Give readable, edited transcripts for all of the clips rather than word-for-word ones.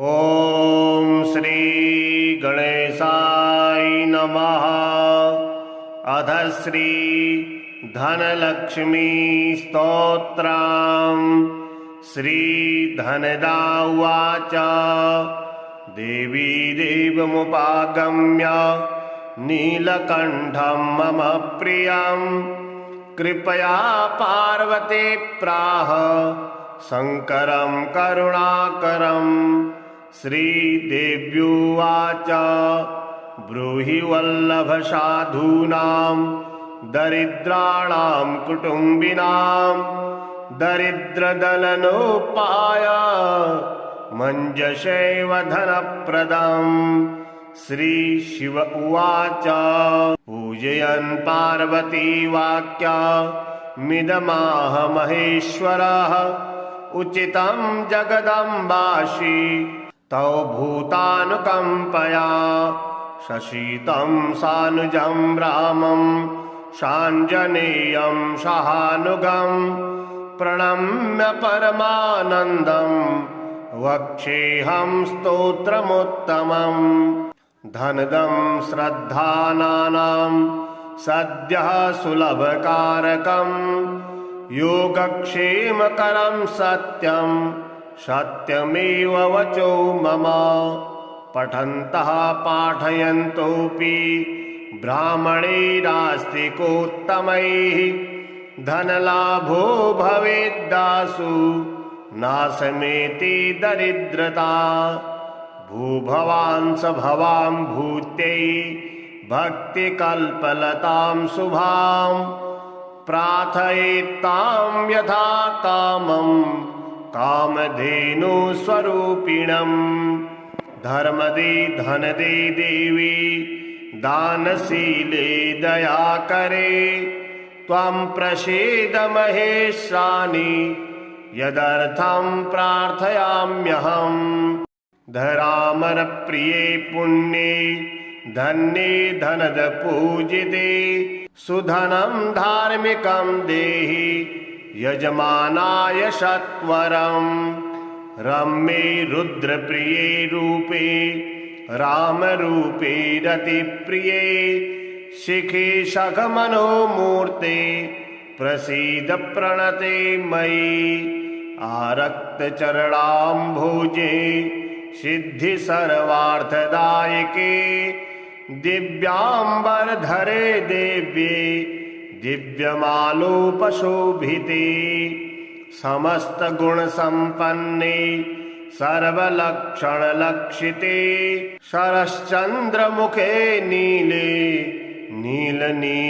ॐ श्री गणेशाय नमः। अथ श्री धनलक्ष्मी स्तोत्रम्। श्री धनदा उवाच देवी देवमुपागम्य नीलकण्ठं मम प्रियं कृपया पार्वती प्राह शङ्करं करुणाकरम्। श्रीदेव्युवाच ब्रूहि वल्लभ साधूनां दरिद्राणां कुटुम्बिनां दरिद्रदलनोपाय मञ्जसेव धनप्रदम्। श्रीशिव उवाच पूजयन् पार्वती वाक्या मिदमाह महेश्वरः उचितं जगदम्बासि तौ भूतानुकम्पया शशितं सानुजं रामं शाञ्जनेयं सहानुगं प्रणम्य परमानन्दं वक्ष्येऽहं स्तोत्रमुत्तमम्। धनदं श्रद्धानां सद्यः सुलभकारकं योगक्षेमकरं सत्यं सत्यमेव वचो मम। पठन्तः पाठयन्तोऽपि ब्राह्मणैरास्तिकोत्तमैः धनलाभो भवेद्दासु नाशमेति दरिद्रता। भूभवांस भवां भूत्यै भक्तिकल्पलतां शुभां प्रार्थयेत्तां यथा कामं कामधेनुस्वरूपिणम्। धर्मदे धनदे देवी दानशीले दयाकरे त्वं प्रसीद महेशानि यदर्थं प्रार्थयाम्यहम्। धरामरप्रिये पुण्ये धन्ये धनदपूजिते सुधनं धार्मिकं देहि यजमानाय सत्वरम्। रम्ये रुद्रप्रिये रूपे रामरूपे रतिप्रिये शिखे सखमनोमूर्ते प्रसीद प्रणते मयि। आरक्तचरणाम्भोजे सिद्धि सर्वार्थदायके दिव्याम्बरधरे देव्ये दिव्यमालोपशोभिते। समस्तगुणसम्पन्ने सर्वलक्षणलक्षिते शरश्चन्द्रमुखे नीले नीलनीरजलोचने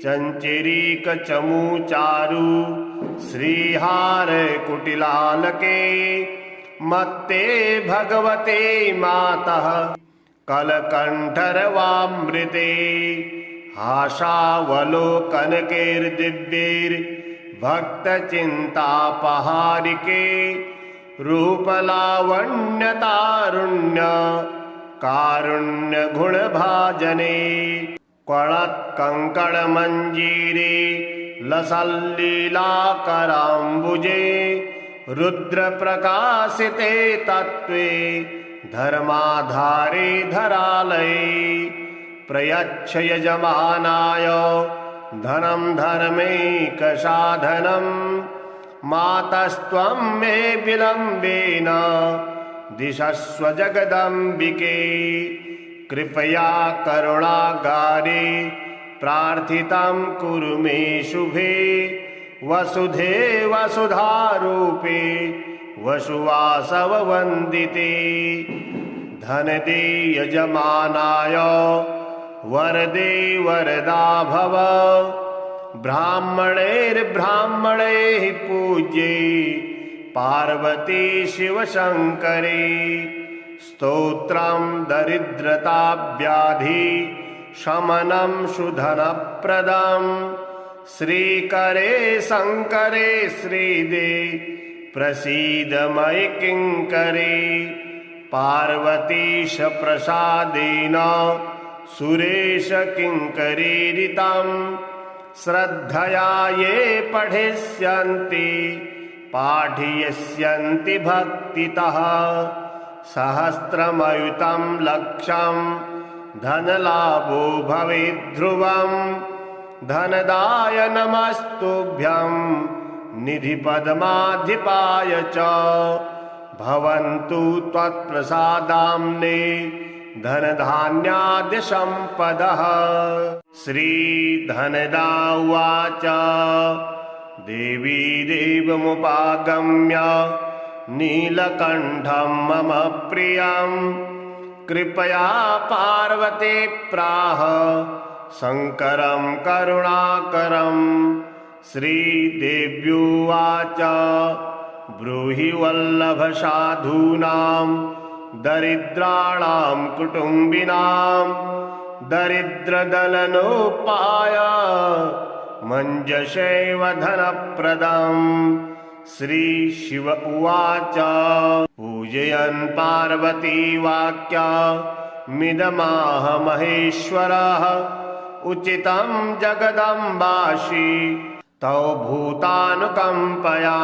चञ्चरीकचमूचारु श्रीहारकुटिलालके मत्ते भगवते मातः कलकण्ठरवामृते। हासावलोकनकैर्दिव्यैर्भक्तचिन्तापहारिके रूपलावण्यतारुण्य कारुण्यगुणभाजने। क्वणत्कङ्कणमञ्जीरे लसल्लीलाकराम्बुजे रुद्रप्रकाशिते तत्त्वे धर्माधारे धरालये। प्रयच्छ यजमानाय धनं धर्मैकसाधनं मातस्त्वं मे विलम्बेन दिशस्व जगदम्बिके। कृपया करुणागारे प्रार्थितं कुरु मे शुभे वसुधे वसुधारूपे वसुवासववन्दिते। धनदे यजमानाय वरदे वरदा भव ब्राह्मणैर्ब्राह्मणैः पूज्ये पार्वती शिवशङ्करे। स्तोत्रं दरिद्रताव्याधि शमनं सुधनप्रदं श्रीकरे शङ्करे श्रीदे प्रसीद मयि किङ्करे। पार्वतीश प्रसादेन सुरेश किङ्करीरितं श्रद्धया ये पठिष्यन्ति पाठयिष्यन्ति भक्तितः सहस्रमयुतं लक्षं धनलाभो भवेत् ध्रुवं धनदाय नमस्तुभ्यं निधिपद्माधिपाय च भवन्तु त्वत्प्रसादाम्ने धनधान्यादिसम्पदः। श्रीधनदा उवाच देवी देवमुपागम्य नीलकण्ठं मम प्रियं कृपया पार्वती प्राह शङ्करं करुणाकरं। श्रीदेव्युवाच ब्रूहि वल्लभ साधूनां दरिद्राणां कुटुम्बिनां दरिद्रदलनोपाय मञ्जसेव धनप्रदम्। श्रीशिव उवाच पूजयन् पार्वती वाक्या मिदमाह महेश्वरः उचितं जगदम्बासि तौ भूतानुकम्पया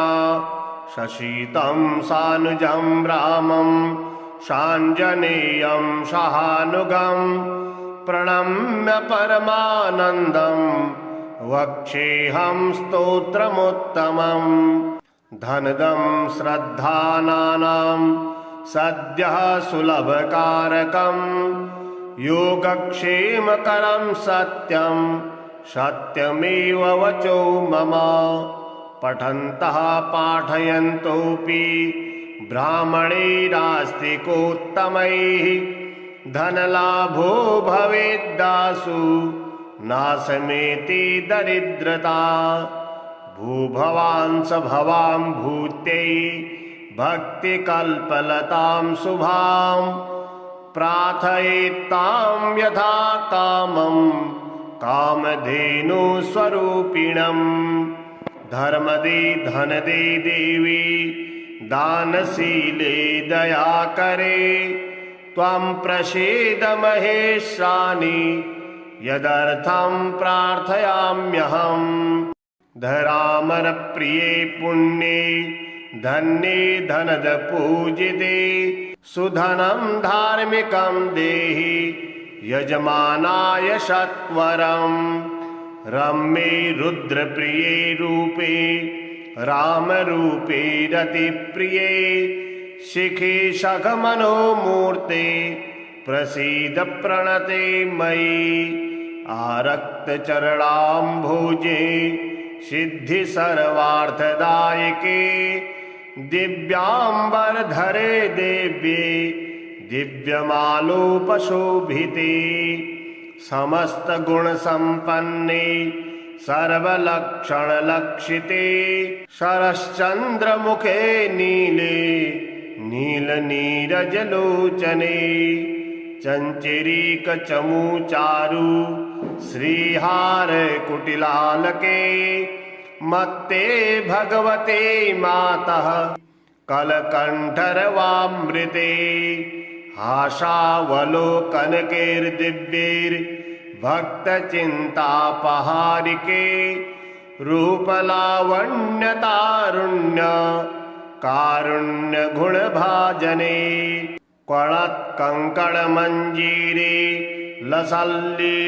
शशीतं सानुजं रामं शाञ्जनेयं सहानुगं प्रणम्य परमानन्दं वक्षेऽहं स्तोत्रमुत्तमम्। धनदं श्रद्धानानां सद्यः सुलभकारकं योगक्षेमकरं सत्यं सत्यमेव वचो मम। पठन्तः पाठयन्तोऽपि ब्राह्मणैरास्तिकोत्तमैः धनलाभो भवेद्दासु नाशमेति दरिद्रता। भूभवांस भवां भूत्यै भक्तिकल्पलतां शुभां प्रार्थयेत्तां यथा कामं कामधेनुस्वरूपिणम्। धर्मदे धनदे देवी दानशीले दयाकरे त्वं प्रसीद महेशानि यदर्थं प्रार्थयाम्यहम्। धरामरप्रिये पुण्ये धन्ये धनदपूजिते सुधनं धार्मिकं देहि यजमानाय सत्वरम्। रम्ये रुद्रप्रिये रूपे रामरूपे रतिप्रिये शिखे सखमनोमूर्ते प्रसीद प्रणते मयि। आरक्तचरणाम्भोजे सिद्धि सर्वार्थदायके दिव्याम्बरधरे देव्ये दिव्यमालोपशोभिते। समस्तगुणसम्पन्ने सर्वलक्षणलक्षिते शरश्चन्द्रमुखे नीले नीलनीरजलोचने चञ्चरीकचमूचारु श्रीहारकुटिलालके मत्ते भगवते मातः कलकण्ठरवामृते। हासावलोकनकैर्दिव्यैर्भक्तचिन्तापहारिके रूपलावण्यतारुण्य कारुण्यगुणभाजने। क्वणत्कङ्कणमञ्जीरे लसल्लीलाकराम्बुजे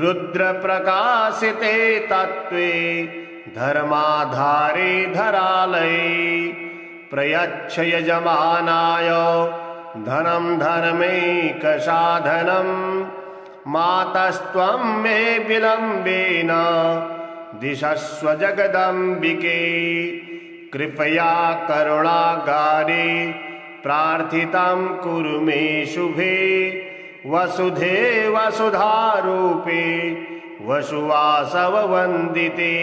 रुद्रप्रकाशिते तत्त्वे धर्माधारे धरालये। प्रयच्छ यजमानाय धनं धर्मैकसाधनं मातस्त्वं मे विलम्बेन दिशस्व जगदम्बिके। कृपया करुणागारे प्रार्थितं कुरु मे शुभे वसुधे वसुधारूपे वसुवासववन्दिते।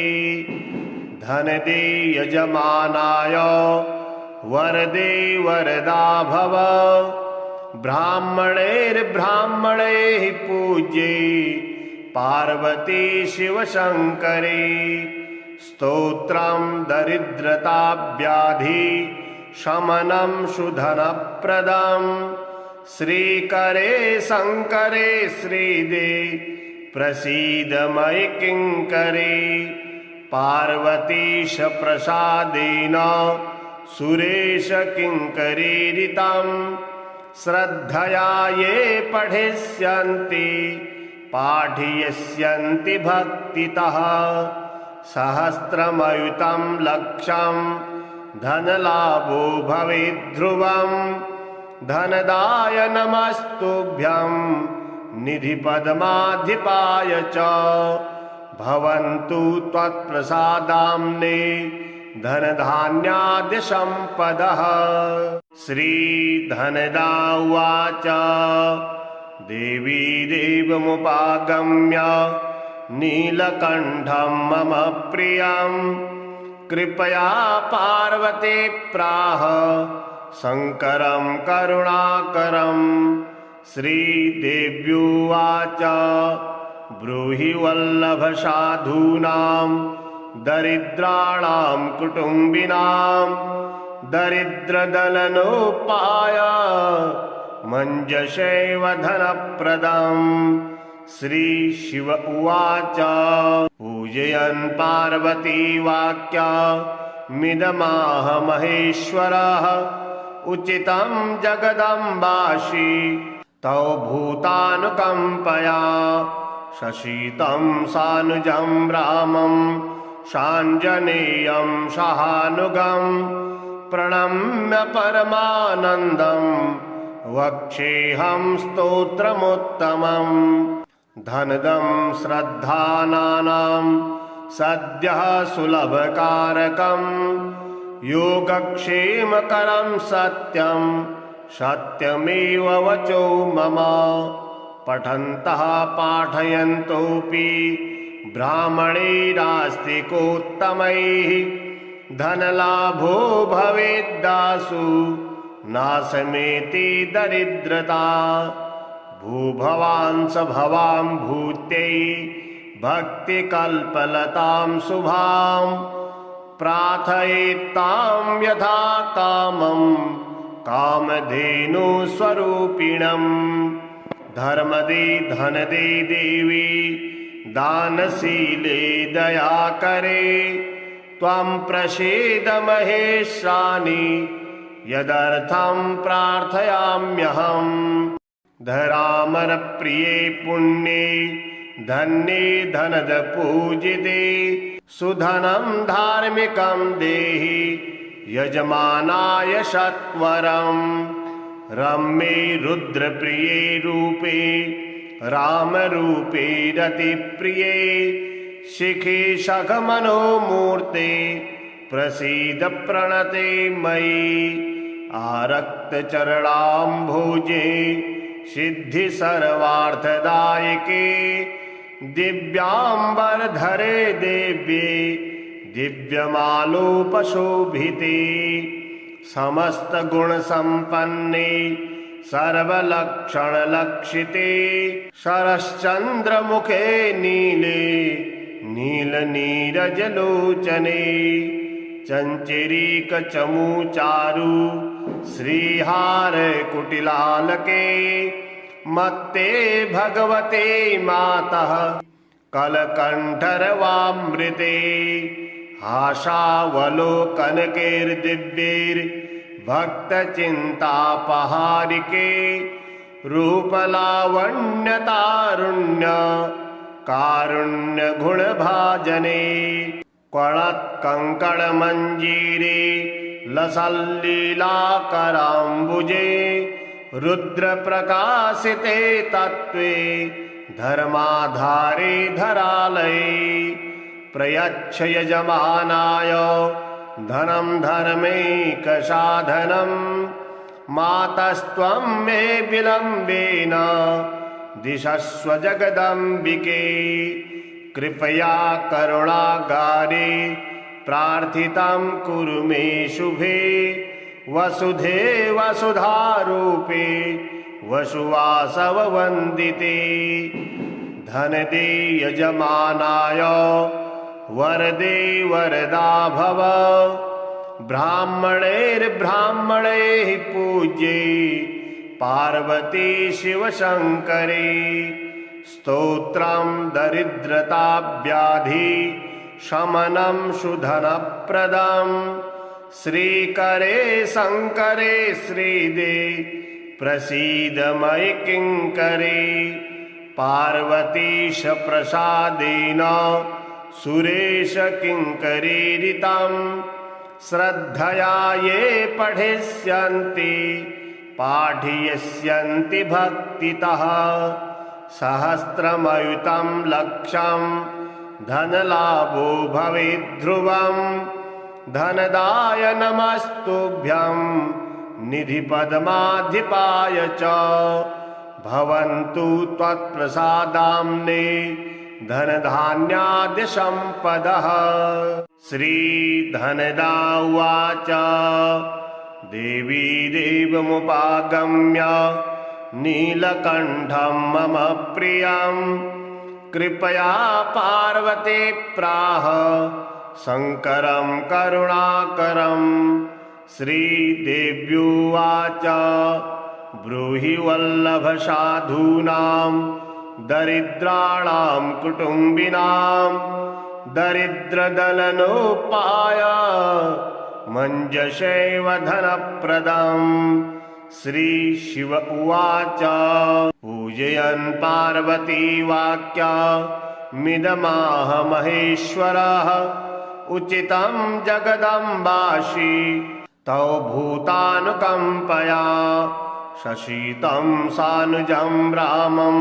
धनदे यजमानाय वरदे वरदा भव ब्राह्मणैर्ब्राह्मणैः पूज्ये पार्वती शिवशङ्करे। स्तोत्रं दरिद्रताव्याधि शमनं सुधनप्रदं श्रीकरे शङ्करे श्रीदे प्रसीद मयि किङ्करे। पार्वतीश प्रसादेन सुरेश किङ्करीरितं श्रद्धया ये पठिष्यन्ति पाठयिष्यन्ति भक्तितः सहस्रमयुतं लक्षं धनलाभो भवेद्ध्रुवम् धनदाय नमस्तुभ्यं निधिपद्माधिपाय च भवन्तु त्वत्प्रसादाम्ने धनधान्यादिसम्पदः। श्रीधनदा उवाच देवी देवमुपागम्य नीलकण्ठं मम प्रियं कृपया पार्वती प्राह शङ्करं करुणाकरं। श्रीदेव्युवाच ब्रूहि वल्लभ साधूनां दरिद्राणां कुटुम्बिनां दरिद्रदलनोपाय मञ्जसेव धनप्रदम्। श्रीशिव उवाच पूजयन् पार्वती वाक्या मिदमाह महेश्वरः उचितं जगदम्बासि तौ भूतानुकम्पया शशीतं सानुजं रामं शाञ्जनेयं सहानुगं प्रणम्य परमानन्दं वक्ष्येऽहं स्तोत्रमुत्तमम्। धनदं श्रद्धानां सद्यः सुलभकारकं योगक्षेमकरं सत्यं सत्यमेव वचो मम। पठन्तः पाठयन्तोऽपि ब्राह्मणैरास्तिकोत्तमैः धनलाभो भवेद्दासु नाशमेति दरिद्रता। भूभवांस भवां भूत्यै भक्तिकल्पलतां शुभां प्रार्थयेत्तां यथा कामं कामधेनुस्वरूपिणम्। धर्मदे धनदे देवी दानशीले दयाकरे त्वं प्रसीद महेशानि यदर्थं प्रार्थयाम्यहम्। धरामरप्रिये पुण्ये धन्ये धनदपूजिते सुधनं धार्मिकं देहि यजमानाय सत्वरम्। रम्ये रुद्रप्रिये रूपे रामरूपे रतिप्रिये शिखे सखमनोमूर्ते प्रसीद प्रणते मयि। आरक्तचरणाम्भोजे सिद्धि सर्वार्थदायके दिव्याम्बरधरे देव्ये दिव्यमालोपशोभिते। समस्तगुणसम्पन्ने सर्वलक्षणलक्षिते शरश्चन्द्रमुखे नीले नीलनीरजलोचने चञ्चरीकचमूचारु श्रीहारकुटिलालके मत्ते भगवते मातः कलकण्ठरवामृते। आशावलोकनकैर्दिव्यैर्भक्तचिन्तापहारिके रूपलावण्यतारुण्य कारुण्यगुणभाजने। क्वणत्कङ्कणमञ्जीरे लसल्लीलाकराम्बुजे रुद्रप्रकाशिते तत्त्वे धर्माधारे धरालये। प्रयच्छ यजमानाय धनं धर्मैकसाधनं मातस्त्वं मे विलम्बेन दिशस्व जगदम्बिके। कृपया करुणागारे प्रार्थितं कुरु मे शुभे वसुधे वसुधारूपे वसुवासववन्दिते। धनदे यजमानाय वरदे वरदा भव ब्राह्मणैर्ब्राह्मणैः पूज्ये पार्वती शिवशङ्करे। स्तोत्रं दरिद्रताव्याधि शमनं सुधनप्रदम् श्रीकरे शङ्करे श्रीदे प्रसीद मयि किङ्करे पार्वतीश प्रसादेन सुरेश किङ्करीरितं श्रद्धया ये पठिष्यन्ति पाठयिष्यन्ति भक्तितः सहस्रमयुतं लक्षं धनलाभो भवेद्ध्रुवं धनदाय नमस्तुभ्यं निधिपद्माधिपाय च भवन्तु त्वत्प्रसादाम्ने धनधान्यादिसम्पदः। श्रीधनदा उवाच देवी देवमुपागम्य नीलकण्ठं मम प्रियं कृपया पार्वती प्राह शङ्करं करुणाकरं। श्रीदेव्युवाच ब्रूहि वल्लभ साधूनां दरिद्राणां कुटुम्बिनां दरिद्रदलनोपाय मञ्जसेव धनप्रदम्। श्रीशिव उवाच पूजयन् पार्वती वाक्यमिदमाह महेश्वरः उचितं जगदम्बासि तौ भूतानुकम्पया शशीतं सानुजं रामं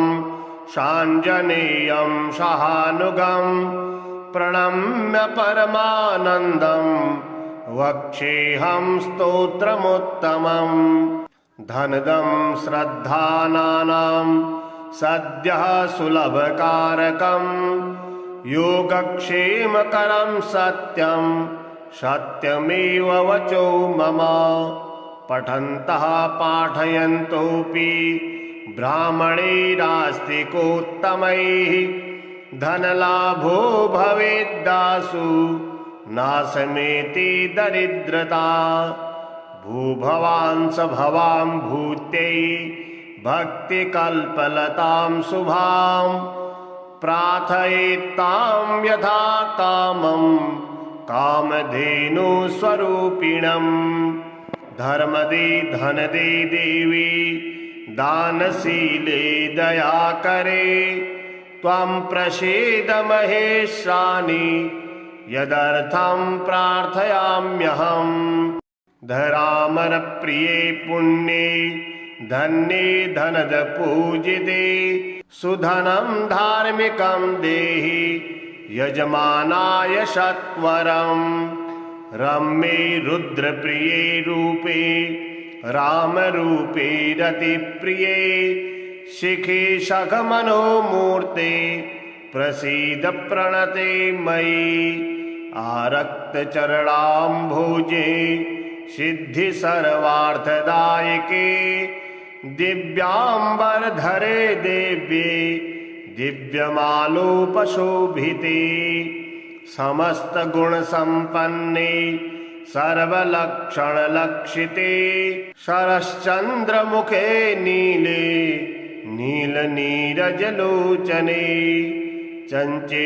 शाञ्जनेयं सहानुगं प्रणम्य परमानन्दं वक्ष्येऽहं स्तोत्रमुत्तमम्। धनदं श्रद्धानानां सद्यः सुलभकारकं योगक्षेमकरं सत्यं सत्यमेव वचो मम। पठन्तः पाठयन्तोऽपि ब्राह्मणैरास्तिकोत्तमैः धनलाभो भवेद्दासु नाशमेति दरिद्रता। भूभवांस भवां भूत्यै भक्तिकल्पलतां शुभां प्रार्थयेत्तां यथा कामं कामधेनुस्वरूपिणम्। धर्मदे धनदे देवी दानशीले दयाकरे त्वं प्रसीद महेशानि यदर्थं प्रार्थयाम्यहम्। धरामरप्रिये पुण्ये धन्ये धनद पूजिते सुधनं धार्मिकं देहि यजमानाय सत्वरम्। रम्ये रुद्रप्रिये रूपे रामरूपे रतिप्रिये शिखे सखमनोमूर्ते प्रसीद प्रणते मयि। आरक्तचरणाम्भोजे सिद्धि सर्वार्थदायके दिव्याम्बरधरे देव्ये दिव्यमालोपशोभिते समस्तगुणसम्पन्ने सर्वलक्षणलक्षिते शरश्चन्द्रमुखे नीले नीलनीरजलोचने चञ्चरीकचमूचारु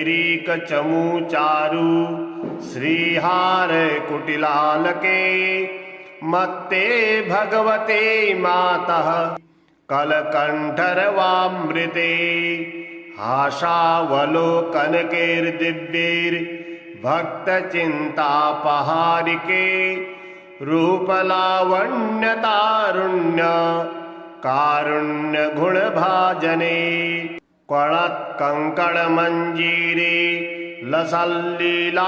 श्रीहार कुटिलालके मत्ते भगवते मातः कलकण्ठरवामृते हासावलोकनकैर्दिव्यैर्भक्तचिन्तापहारिके रूपलावण्यतारुण्य कारुण्यगुणभाजने कणत्कङ्कणमञ्जीरे लसल्लीलाकराम्बुजे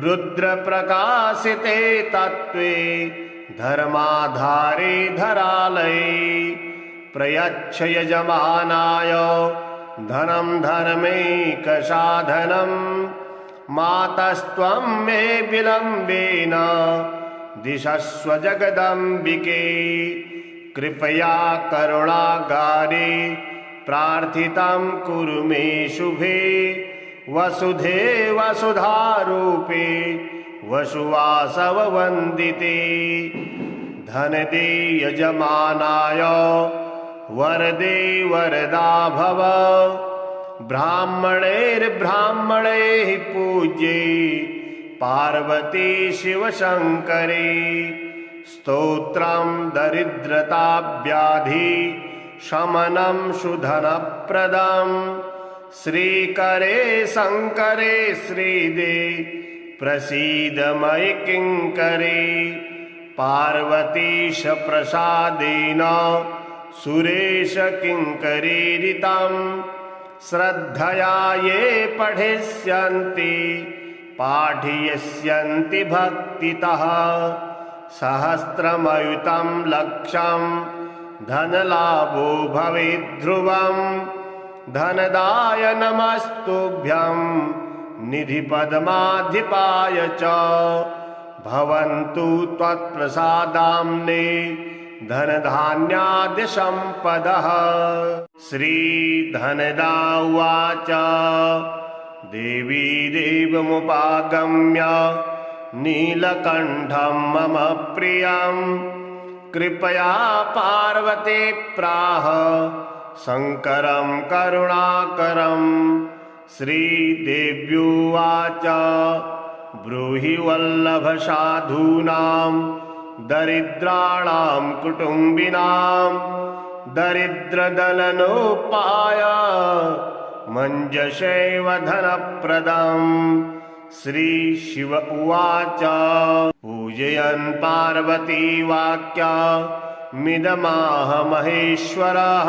रुद्रप्रकाशिते तत्त्वे धर्माधारे धरालये प्रयच्छ यजमानाय धनं धर्मैकसाधनं मातस्त्वं मे विलम्बेन दिशस्व जगदम्बिके कृपया करुणागारे प्रार्थितं कुरु मे शुभे वसुधे वसुधारूपे वसुवासववन्दिते धनदे यजमानाय वरदे वरदा भव ब्राह्मणैर्ब्राह्मणैः पूज्ये पार्वती शिवशङ्करे स्तोत्रं दरिद्रताव्याधि शमनं शुधनप्रदं श्रीकरे शङ्करे श्रीदे प्रसीद मयि किङ्करे पार्वतीश प्रसादेन सुरेश किङ्करीरितं श्रद्धया ये पठिष्यन्ति पाठयिष्यन्ति भक्तितः सहस्रमयुतं लक्षं धनलाभो भवेद्ध्रुवं धनदाय नमस्तुभ्यं निधिपद्माधिपाय च भवन्तु त्वत्प्रसादाम्ने धनधान्यादिसम्पदः। श्रीधनदा उवाच देवी देवमुपागम्य नीलकण्ठं मम प्रियं कृपया पार्वती प्राह शङ्करं करुणाकरं। श्रीदेव्युवाच ब्रूहि वल्लभ साधूनां दरिद्राणां कुटुम्बिनां दरिद्रदलनोपाय मञ्जसेव धनप्रदम्। श्रीशिव उवाच पूजयन् पार्वती वाक्या मिदमाह महेश्वरः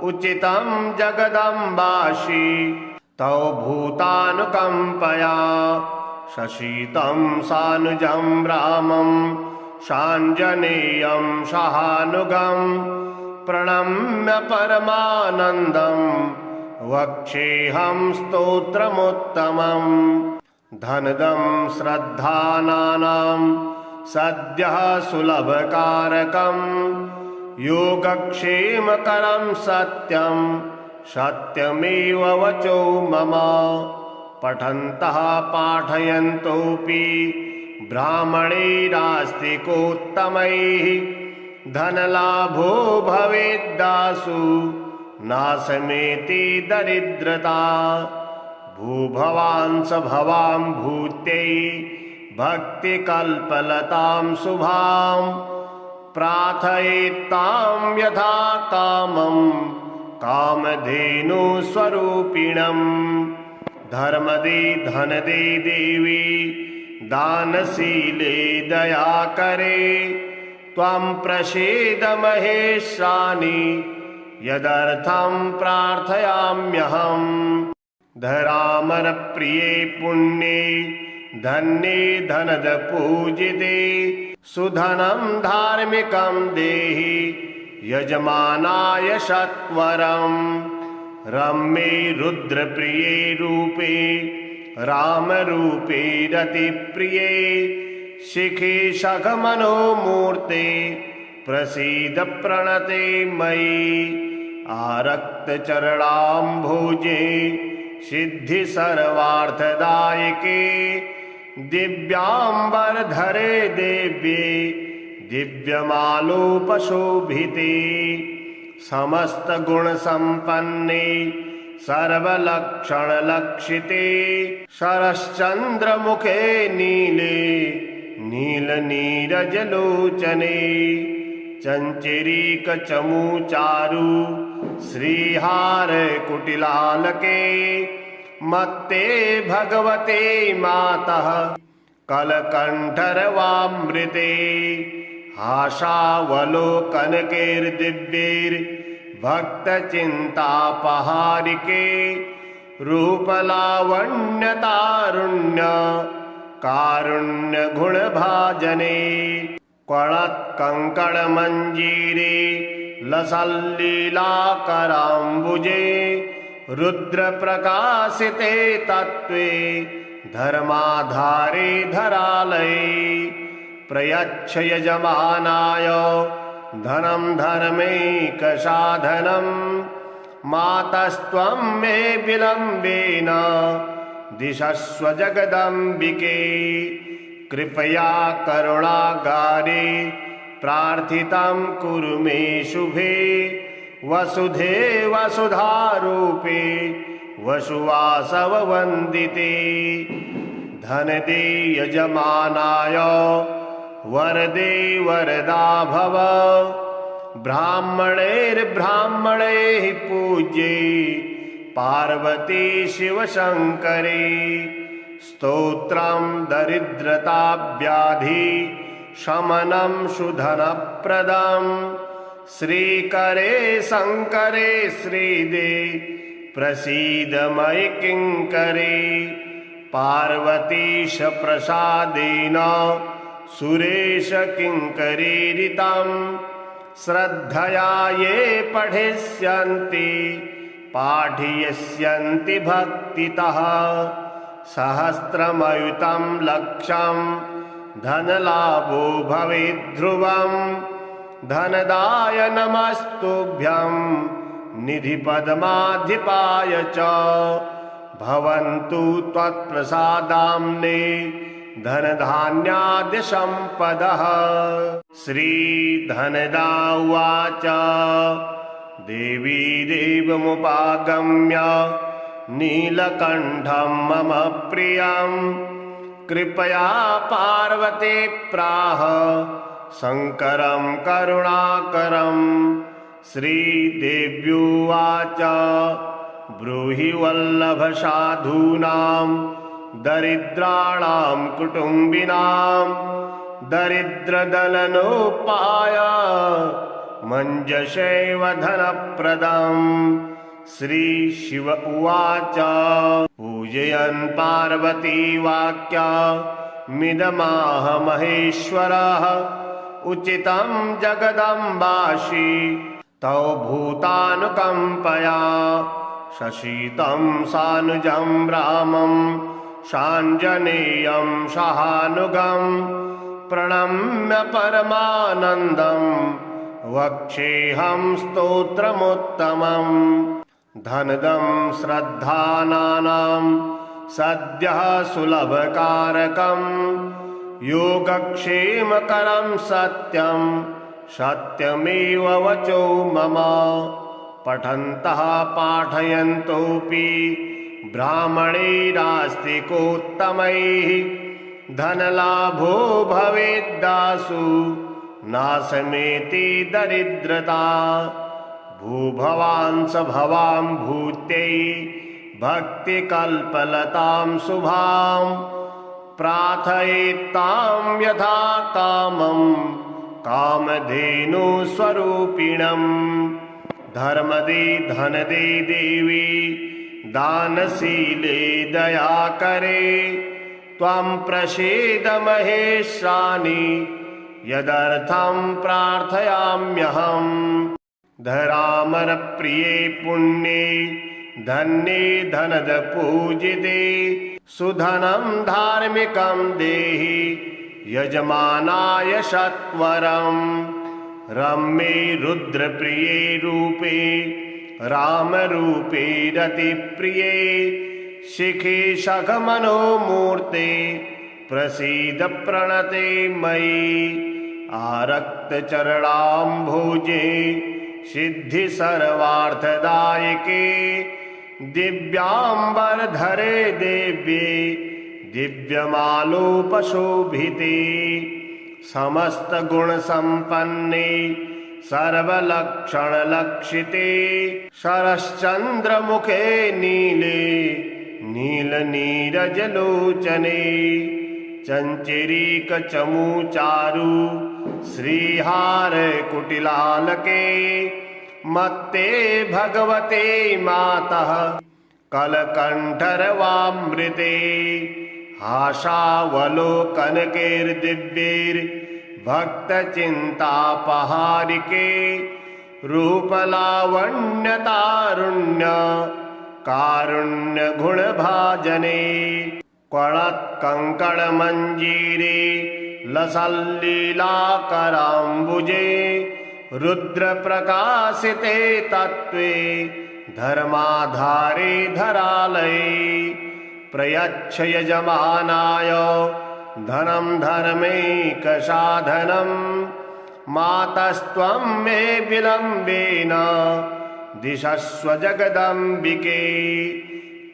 उचितं जगदम्बासि तौ भूतानुकम्पया शशीतं सानुजं रामं शाञ्जनेयं सहानुगं प्रणम्य परमानन्दं वक्षेऽहं स्तोत्रमुत्तमम्। धनदं श्रद्धानां सद्यः सुलभकारकं योगक्षेमकरं सत्यं सत्यमेव वचो मम। पठन्तः पाठयन्तोऽपि ब्राह्मणैरास्तिकोत्तमैः धनलाभो भवेद्दासु नाशमेति दरिद्रता। भूभवान् स भवां भूत्यै भक्तिकल्पलतां शुभां प्रार्थयेत्तां यथा कामं कामधेनुस्वरूपिणम्। धर्मदे धनदे देवी दानशीले दयाकरे त्वं प्रसीद महेशानि यदर्थं प्रार्थयाम्यहम्। धरामरप्रिये पुण्ये धन्ये धनदपूजिते सुधनं धार्मिकं देहि यजमानाय सत्वरम्। रम्ये रुद्रप्रिये रूपे रामरूपे रतिप्रिये शिखे सखमनोमूर्ते प्रसीद प्रणते मयि। आरक्तचरणाम्भोजे सिद्धि सर्वार्थदायके दिव्याम्बरधरे देव्ये दिव्यमालोपशोभिते समस्तगुणसम्पन्ने सर्वलक्षणलक्षिते शरश्चन्द्रमुखे नीले नीलनीरजलोचने चञ्चरीकचमूचारु श्रीहारकुटिलालके मत्ते भगवते मातः कलकण्ठरवामृते आशावलोकनकैर्दिव्यैर्भक्तचिन्तापहारिके रूपलावण्यतारुण्य कारुण्यगुणभाजने कणत्कङ्कणमञ्जीरे लसल्लीलाकराम्बुजे रुद्रप्रकाशिते तत्त्वे धर्माधारे धरालये प्रयच्छ यजमानाय धनं धर्मैकसाधनं मातस्त्वं मे विलम्बेन दिशस्व जगदम्बिके कृपया करुणागारे प्रार्थितं कुरु मे शुभे वसुधे वसुधारूपे वसुवासववन्दिते धनदे यजमानाय वरदे वरदा भव ब्राह्मणैर्ब्राह्मणैः पूज्ये पार्वती शिवशङ्करे स्तोत्रं दरिद्रताव्याधि शमनं सुधनप्रदं श्रीकरे शङ्करे श्रीदे प्रसीद मयि किङ्करे पार्वतीश प्रसादेन सुरेश किङ्करीरितं श्रद्धया ये पठिष्यन्ति पाठयिष्यन्ति भक्तितः सहस्रमयुतं लक्षं धनलाभो भवेत् ध्रुवं धनदाय नमस्तुभ्यं निधिपद्माधिपाय च भवन्तु त्वत्प्रसादाम्ने धनधान्यादिसम्पदः। श्रीधनदा उवाच देवी देवमुपागम्य नीलकण्ठं मम प्रियं कृपया पार्वती प्राह शङ्करं करुणाकरं श्रीदेव्युवाच ब्रूहि वल्लभ साधूनां दरिद्राणां कुटुम्बिनां दरिद्रदलनोपाय मञ्जसेव धनप्रदम् श्रीशिव उवाच पूजयन् पार्वती वाक्या मिदमाह महेश्वरः उचितं जगदम्बासि तौ भूतानुकम्पया शशीतं सानुजं रामं शाञ्जनेयं सहानुगं प्रणम्य परमानन्दं वक्ष्येऽहं स्तोत्रमुत्तमम् धनदं श्रद्धानानां सद्यः सुलभकारकं योगक्षेमकरं सत्यं सत्यमेव वचो मम पठन्तः पाठयन्तोऽपि ब्राह्मणैरास्तिकोत्तमैः धनलाभो भवेद्दासु नाशमेति दरिद्रता भूभवांस भवां भूत्यै भक्तिकल्पलतां शुभां प्रार्थयेत्तां यथा कामं कामधेनुस्वरूपिणं धर्मदे धनदे देवी दानशीले दयाकरे त्वं प्रसीद महेशानि यदर्थं प्रार्थयाम्यहम् धरामरप्रिये पुण्ये धन्ये धनदपूजिते सुधनं धार्मिकं देहि यजमानाय सत्वरम् रम्ये रुद्रप्रिये रूपे रामरूपे रतिप्रिये शिखे सखमनोमूर्ते प्रसीद प्रणते मयि आरक्तचरणाम्भोजे सिद्धि सर्वार्थदायके दिव्याम्बरधरे देव्ये दिव्यमालोपशोभिते समस्तगुणसम्पन्ने सर्वलक्षणलक्षिते शरश्चन्द्रमुखे नीले नीलनीरजलोचने चञ्चरीकचमूचारु श्रीहारकुटिलालके मत्ते भगवते मातः कलकण्ठरवामृते आशावलोकनकैर्दिव्यैर्भक्तचिन्तापहारिके रूपलावण्यतारुण्य कारुण्यगुणभाजने क्वणत्कङ्कणमञ्जीरे लसल्लीलाकराम्बुजे रुद्रप्रकाशिते तत्त्वे धर्माधारे धरालये प्रयच्छ यजमानाय धनं धर्मैकसाधनं मातस्त्वं मे विलम्बेन दिशस्व जगदम्बिके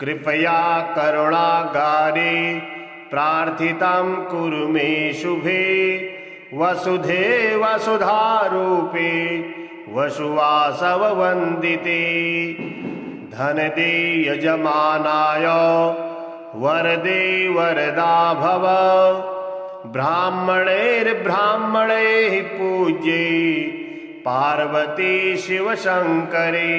कृपया करुणागारे प्रार्थितं कुरु मे शुभे वसुधे वसुधारूपे वसुवासववन्दिते धनदे यजमानाय वरदे वरदा भव ब्राह्मणैर्ब्राह्मणैः पूज्ये पार्वती शिवशङ्करे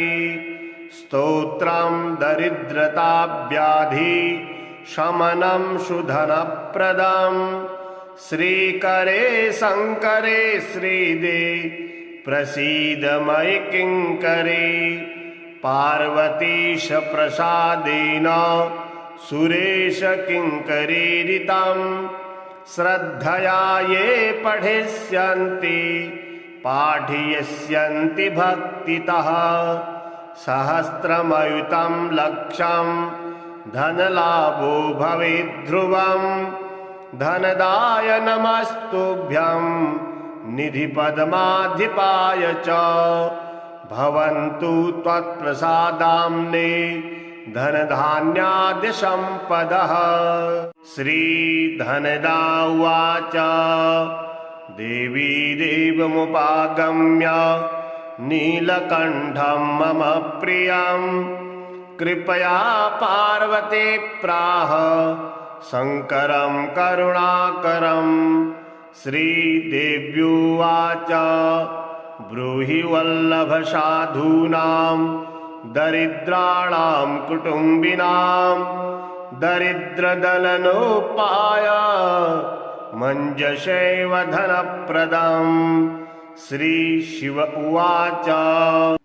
स्तोत्रं दरिद्रताव्याधि शमनं सुधनप्रदं श्रीकरे शङ्करे श्रीदे प्रसीद मयि किङ्करे पार्वतीश प्रसादेन सुरेश किङ्करीरितं श्रद्धया ये पठिष्यन्ति पाठयिष्यन्ति भक्तितः सहस्रमयुतं लक्षं धनलाभो भवेत् ध्रुवं धनदाय नमस्तुभ्यं निधिपद्माधिपाय च भवन्तु त्वत्प्रसादाम्ने धनधान्यादिसम्पदः। श्रीधनदा उवाच देवी देवमुपागम्य नीलकण्ठं मम प्रियं कृपया पार्वती प्राह शङ्करं करुणाकरं श्रीदेव्युवाच ब्रूहि वल्लभ साधूनां दरिद्राणां कुटुम्बिनां दरिद्रदलनोपाय मञ्जसेव धनप्रदम् श्रीशिव उवाच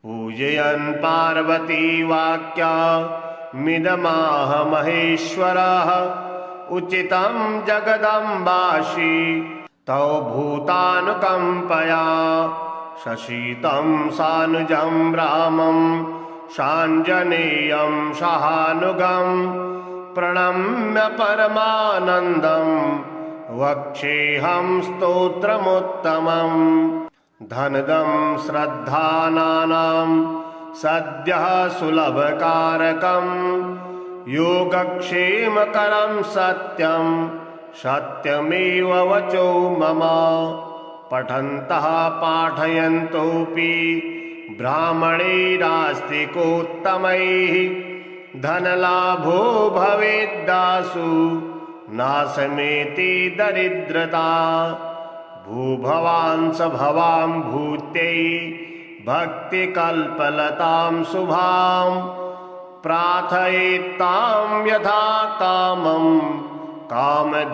पूजयन् पार्वती वाक्यमिदमाह महेश्वरः उचितं जगदम्बासि तौ भूतानुकम्पया शशीतं सानुजं रामं शाञ्जनेयं सहानुगं प्रणम्य परमानन्दं वक्ष्येऽहं स्तोत्रमुत्तमम् धनदं श्रद्धानानां सद्यः सुलभकारकं योगक्षेमकरं सत्यं सत्यमेव वचो मम पठन्तः पाठयन्तोऽपि ब्राह्मणैरास्तिकोत्तमैः धनलाभो भवेद्दासु नाशमेति दरिद्रता भूभवांस भवां भूत्यै भक्तिकल्पलतां शुभां प्रार्थयेत्तां यथा कामं कामधेनुस्वरूपिणं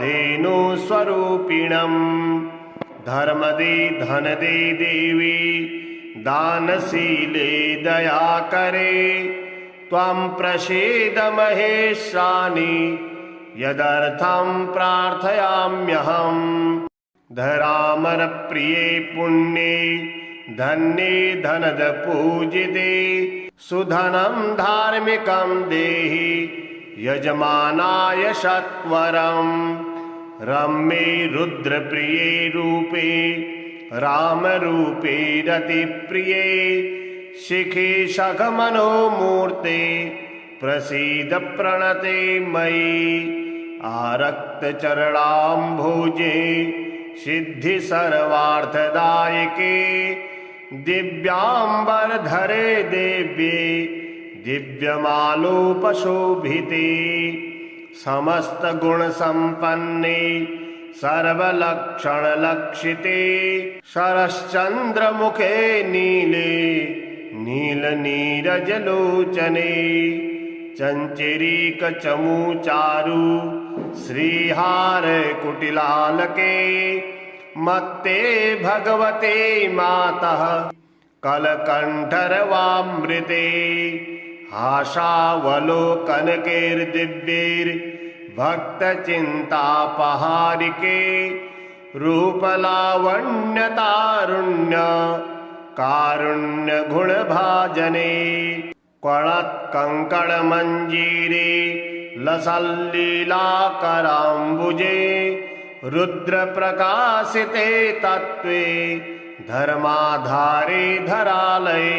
धर्मदे धनदे देवी दानशीले दयाकरे त्वं प्रसीद महेशानि यदर्थं प्रार्थयाम्यहम् धरामरप्रिये पुण्ये धन्ये धनद पूजिते सुधनं धार्मिकं देहि यजमानाय सत्वरम् रम्ये रुद्रप्रिये रूपे रामरूपे रतिप्रिये शिखे सखमनोमूर्ते प्रसीद प्रणते मयि आरक्तचरणाम्भोजे सिद्धि सर्वार्थदायके दिव्याम्बरधरे देव्ये दिव्यमालोपशोभिते समस्तगुणसम्पन्ने सर्वलक्षणलक्षिते शरश्चन्द्रमुखे नीले नीलनीरजलोचने चञ्चरीकचमूचारु श्रीहार कुटिलालके मत्ते भगवते मातः कलकण्ठरवामृते आशावलोकनकैर्दिव्यैर्भक्तचिन्तापहारिके रूपलावण्यतारुण्य कारुण्यगुणभाजने कणत्कङ्कणमञ्जीरे लसल्लीलाकराम्बुजे रुद्रप्रकाशिते तत्त्वे धर्माधारे धरालये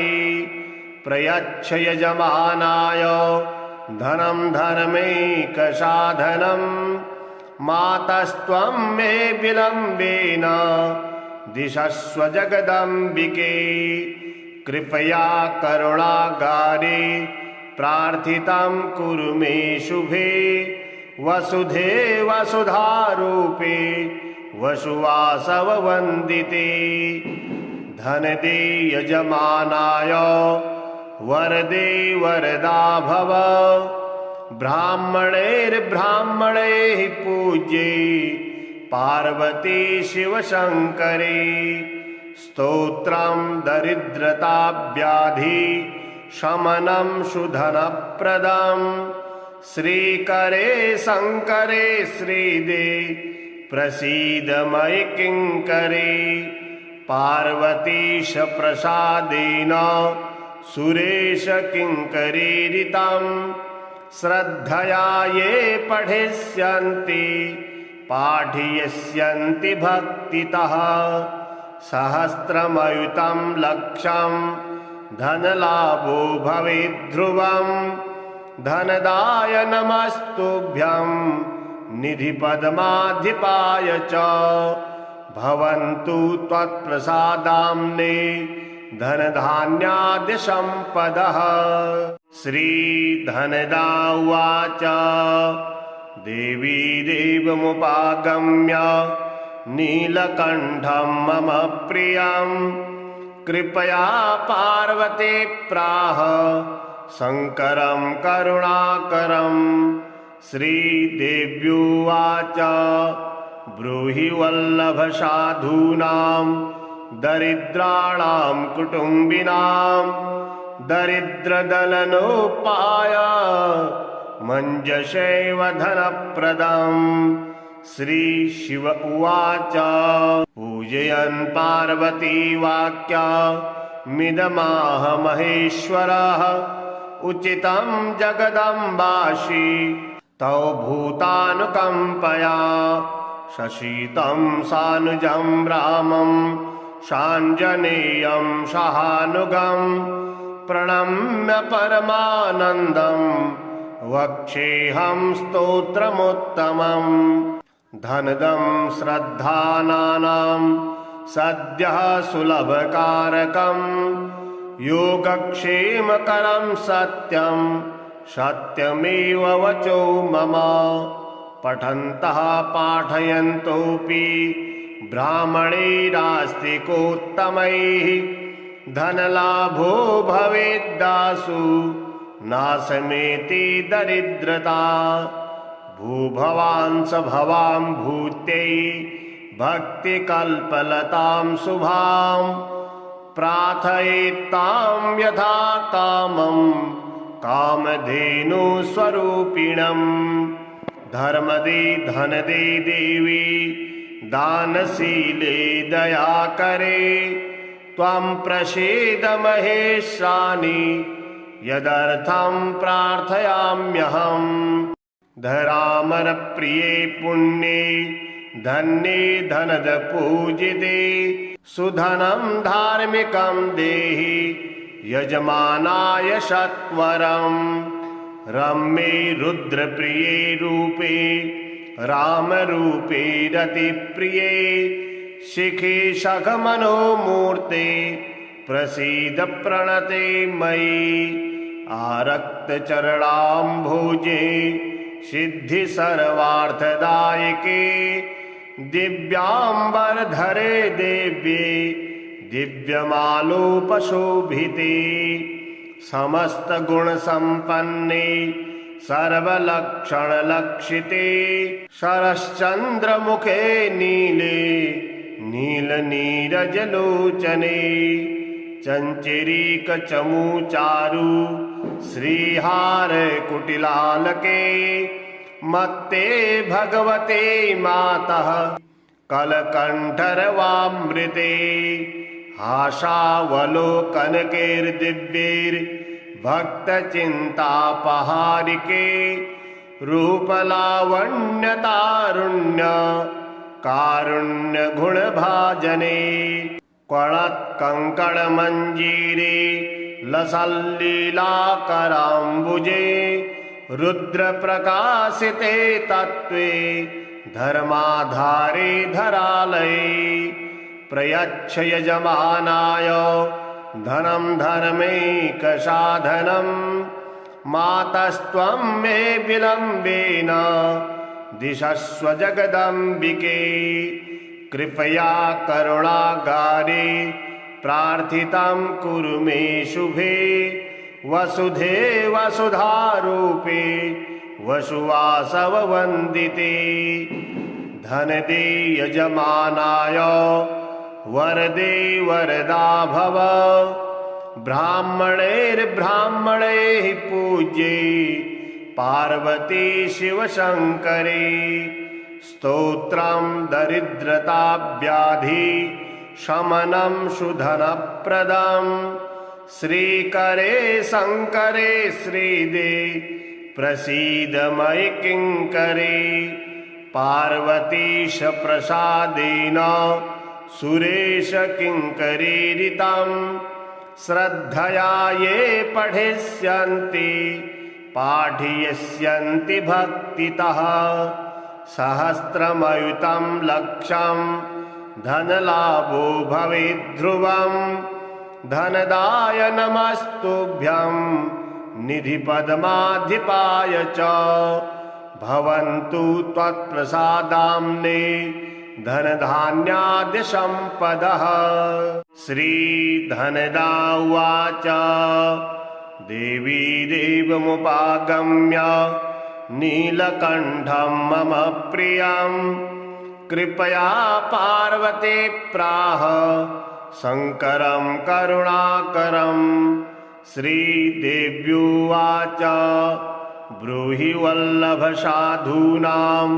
प्रयच्छ यजमानाय धनं धर्मैकसाधनं मातस्त्वं मे विलम्बेन दिशस्व जगदम्बिके कृपया करुणागारे प्रार्थितं कुरु मे शुभे वसुधे वसुधारूपे वसुवासववन्दिते धनदे यजमानाय वरदे वरदा भव ब्राह्मणैर्ब्राह्मणैः पूज्ये पार्वती शिवशङ्करे स्तोत्रं दरिद्रताव्याधि शमनं शुधनप्रदं श्रीकरे शङ्करे श्रीदे प्रसीद मयि किङ्करे पार्वतीश प्रसादेन सुरेश किङ्करीरितं श्रद्धया ये पठिष्यन्ति पाठयिष्यन्ति भक्तितः सहस्रमयुतं लक्षं धनलाभो भवेद्ध्रुवं धनदाय नमस्तुभ्यं निधिपद्माधिपाय च भवन्तु त्वत्प्रसादाम्ने धनधान्यादिसम्पदः। श्रीधनदा उवाच देवी देवमुपागम्य नीलकण्ठं मम प्रियं कृपया पार्वती प्राह शङ्करं करुणाकरं श्रीदेव्युवाच ब्रूहि वल्लभ साधूनां दरिद्राणां कुटुम्बिनां दरिद्रदलनोपाय मञ्जसेव धनप्रदम् श्रीशिव उवाच पूजयन् पार्वती वाक्या मिदमाह महेश्वरः उचितं जगदम्बासि तौ भूतानुकम्पया शशीतं सानुजं रामं शाञ्जनेयं सहानुगं प्रणम्य परमानन्दं वक्षेऽहं स्तोत्रमुत्तमम् धनदं श्रद्धानानां सद्यः सुलभकारकं योगक्षेमकरं सत्यं सत्यमेव वचो मम पठन्तः पाठयन्तोऽपि ब्राह्मणैरास्तिकोत्तमैः धनलाभो भवेद्दासु नाशमेति दरिद्रता भूभवांस भवां भूत्यै भक्तिकल्पलतां शुभां प्रार्थयेत्तां यथा कामं कामधेनुस्वरूपिणम् धर्मदे धनदे देवी दानशीले दयाकरे त्वं प्रसीद महेशानि यदर्थं प्रार्थयाम्यहम् धरामरप्रिये पुण्ये धन्ये धनदपूजिते सुधनं धार्मिकं देहि यजमानाय सत्वरम् रम्ये रुद्रप्रिये रूपे रामरूपे रतिप्रिये शिखे सखमनोमूर्ते प्रसीद प्रणते मयि आरक्तचरणाम्भोजे सिद्धि सर्वार्थदायके दिव्याम्बरधरे देव्ये दिव्यमालोपशोभिते समस्तगुणसम्पन्ने सर्वलक्षणलक्षिते शरश्चन्द्रमुखे नीले नीलनीरजलोचने चञ्चरीकचमूचारु श्रीहारकुटिलालके मत्ते भगवते मातः कलकण्ठरवामृते आशावलोकनकैर्दिव्यैर्भक्तचिन्तापहारिके रूपलावण्यतारुण्य कारुण्यगुणभाजने क्वणत्कङ्कणमञ्जीरे लसल्लीलाकराम्बुजे रुद्रप्रकाशिते तत्त्वे धर्माधारे धरालये प्रयच्छ यजमानाय धनं धर्मैकसाधनं मातस्त्वं मे विलम्बेन दिशस्व जगदम्बिके कृपया करुणागारे प्रार्थितं कुरु मे शुभे वसुधे वसुधारूपे वसुवासववन्दिते धनदे यजमानाय वरदे वरदा भव ब्राह्मणैर्ब्राह्मणैः पूज्ये पार्वती शिवशङ्करे स्तोत्रं दरिद्रताव्याधि शमनं सुधनप्रदं श्रीकरे शङ्करे श्रीदे प्रसीद मयि किङ्करे पार्वतीश प्रसादेन सुरेश किङ्करीरितं श्रद्धया ये पठिष्यन्ति पाठयिष्यन्ति भक्तितः सहस्रमयुतं लक्षं धनलाभो भवेत् ध्रुवं धनदाय नमस्तुभ्यं निधिपद्माधिपाय च भवन्तु त्वत्प्रसादाम्ने धनधान्यादिसम्पदः। श्रीधनदा उवाच देवी देवमुपागम्य नीलकण्ठं मम प्रियं कृपया पार्वती प्राह शङ्करं करुणाकरं श्रीदेव्युवाच ब्रूहि वल्लभ साधूनां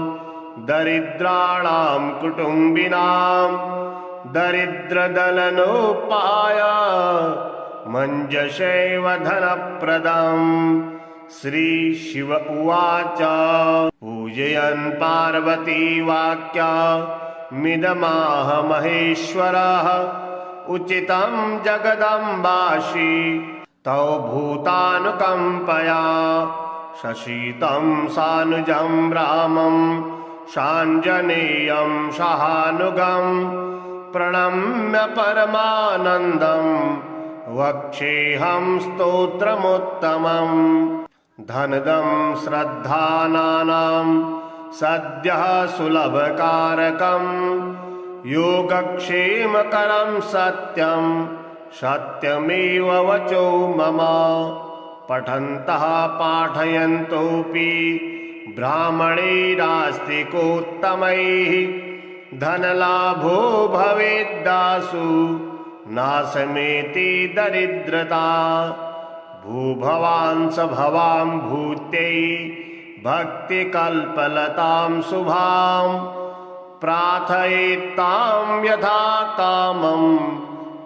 दरिद्राणां कुटुम्बिनां दरिद्रदलनोपाय मञ्जसेव धनप्रदम् श्रीशिव उवाच पूजयन् पार्वती वाक्यमिदमाह महेश्वरः उचितं जगदम्बासि तौ भूतानुकम्पया शशितं सानुजं रामं शाञ्जनेयं सहानुगं प्रणम्य परमानन्दं वक्ष्येऽहं स्तोत्रमुत्तमम् धनदं श्रद्धानानां सद्यः सुलभकारकं योगक्षेमकरं सत्यं सत्यमेव वचो मम पठन्तः पाठयन्तोऽपि ब्राह्मणैरास्तिकोत्तमैः धनलाभो भवेद्दासु नाशमेति दरिद्रता भूभवांस भवां भूत्यै भक्तिकल्पलतां शुभां प्रार्थयेत्तां यथा कामं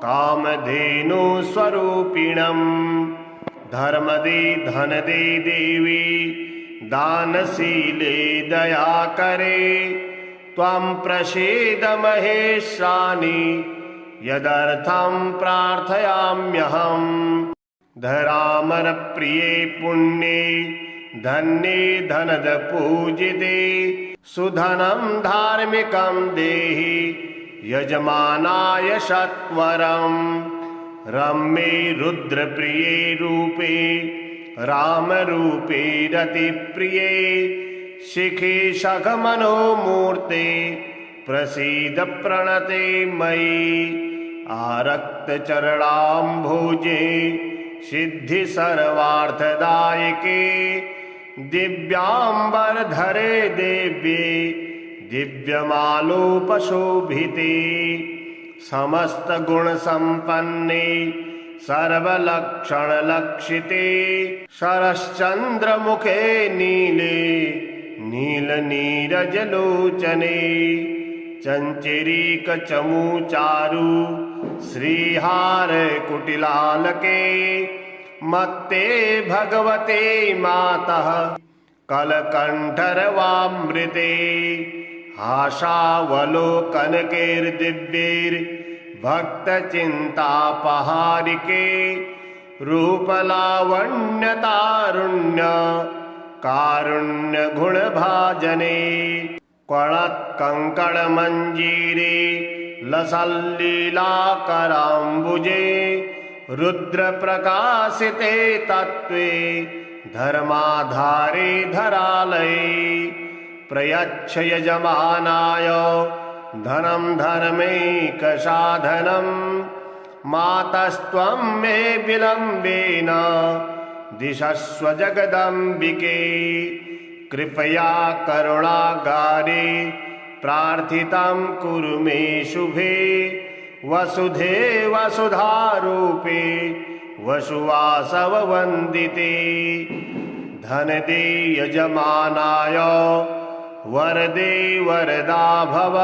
कामधेनुस्वरूपिणं धर्मदे धनदे देवी दानशीले दयाकरे त्वं प्रसीद महेशानि यदर्थं प्रार्थयाम्यहम् धरामरप्रिये पुण्ये धन्ये धनद पूजिते सुधनं धार्मिकं देहि यजमानाय सत्वरम् रम्ये रुद्रप्रिये रूपे रामरूपे रतिप्रिये शिखे सखमनोमूर्ते प्रसीद प्रणते मयि आरक्तचरणाम्भोजे सिद्धि सर्वार्थदायके दिव्याम्बरधरे देव्ये दिव्यमालोपशोभिते समस्तगुणसम्पन्ने सर्वलक्षणलक्षिते शरश्चन्द्रमुखे नीले नीलनीरजलोचने चञ्चरीकचमूचारु श्रीहार कुटिलालके मत्ते भगवते मातः कलकण्ठरवामृते आशावलोकनकैर्दिव्यैर्भक्तचिन्तापहारिके रूपलावण्यतारुण्य कारुण्यगुणभाजने क्वणत्कङ्कणमञ्जीरे लसल्लीलाकराम्बुजे रुद्रप्रकाशिते तत्त्वे धर्माधारे धरालये प्रयच्छ यजमानाय धनं धर्मैकसाधनं मातस्त्वं मे विलम्बेन दिशस्व जगदम्बिके कृपया करुणागारे प्रार्थितं कुरु मे शुभे वसुधे वसुधारूपे वसुवासववन्दिते धनदे यजमानाय वरदे वरदा भव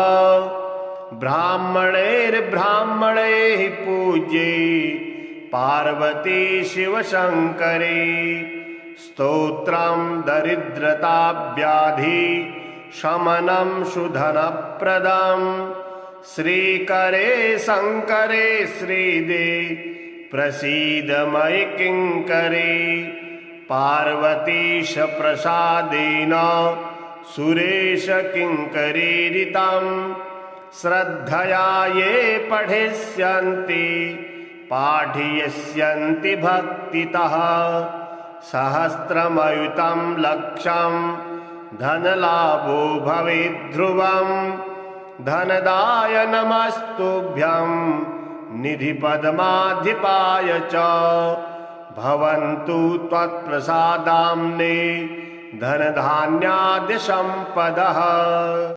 ब्राह्मणैर्ब्राह्मणैः पूज्ये पार्वती शिवशङ्करे स्तोत्रं दरिद्रताव्याधि शमनं सुधनप्रदं श्रीकरे शङ्करे श्रीदे प्रसीद मयि किङ्करे पार्वतीश प्रसादेन सुरेश किङ्करीरितं श्रद्धया ये पठिष्यन्ति पाठयिष्यन्ति भक्तितः सहस्रमयुतं लक्षं धनलाभो भवेद्ध्रुवं धनदाय नमस्तुभ्यं निधिपद्माधिपाय च भवन्तु त्वत्प्रसादाम्ने धनधान्यादिसम्पदः।